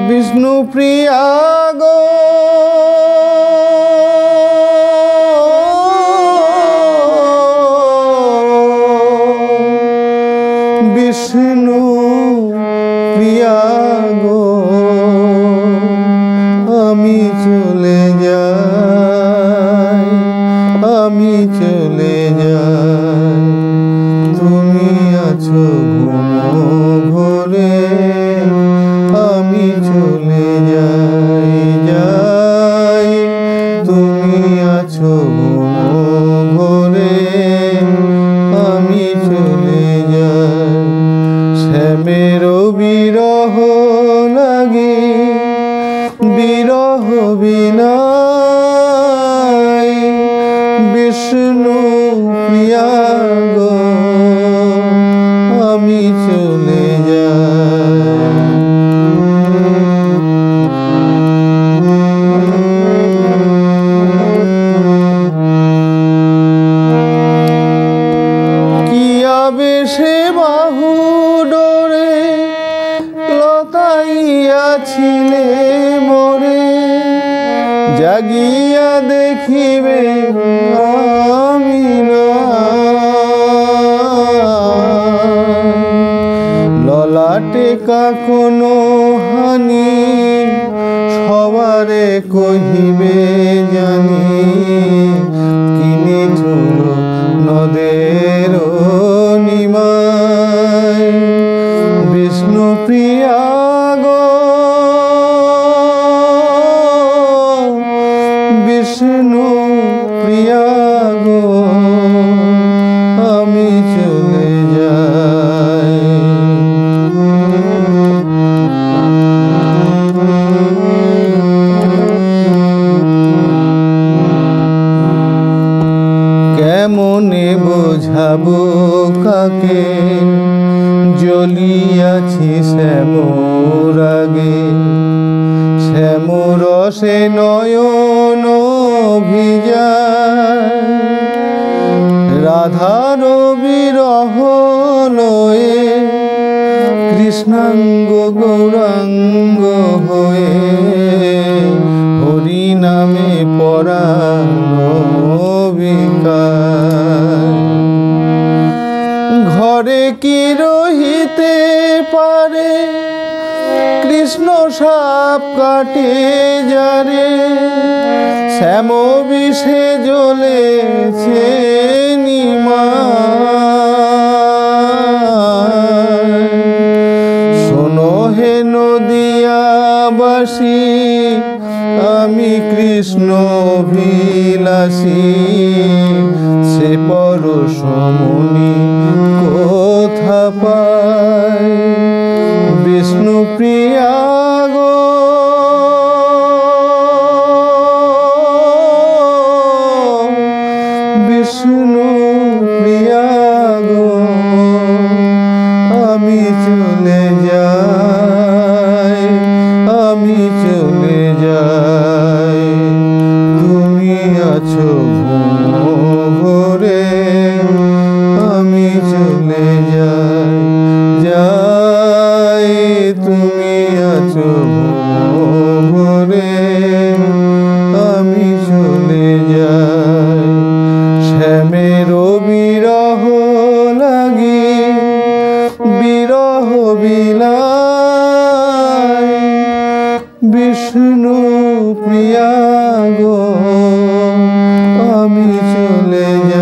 বিষ্ণু প্রিয়া গো বিষ্ণু প্রিয়া গো আমি চলে যাই, আমি চলে যাই, তুমি আছো ঘুমোঘরে, আমি চলে যাই, যাই, তুমি আছো ঘুমোঘরে, আমি চলে যাই। শ্যামের বিরহ লাগে, বিরহ বিনাই, বিষ্ণু প্রিয়া গো আমি চলে যাই। কি আবেশে বাহু ডোরে লতাইয়াছিলে মোরে, জাগিয়া দেখিবে আমি না, ললাটে কোনো হানি সবারে কহিবে জানি, কিনে ঝুল নদের নিমাই, বিষ্ণু প্রিয়া গো বিষ্ণু প্রিয়া গো আমি চলে যাই। কেমনে বোঝাবো কাকে জ্বলিয়াছি শ্যামরাগে, শ্যামরসে নয়ন ভিজায়, রাধার বিরহ লয়ে কৃষ্ণাঙ্গ গৌরাঙ্গ হয়ে, হরি নামে পরাণ বিকায়। ঘরে কি রহিতে পারে কৃষ্ণ সাপ কাটে যারে, শ্যাম বিষে জ্বলেছে নিমায়। শোনো হে নদিয়াবাসী আমি কৃষ্ণ অভিলাষী, সে পরশমণি কোথা পায়, বিষ্ণু প্রিয়া গো বিষ্ণু প্রিয়া গো আমি চলে যাই, আমি চলে যাই, তুমি আছো ঘুমোঘরে, আমি চলে যাই, যাই, তুমি আছো ঘুমোঘরে, আমি চলে যাই। শ্যামের বিরহ লাগি, বিরহ বিলাই, বিষ্ণু প্রিয়া গো আমি চলে যাই।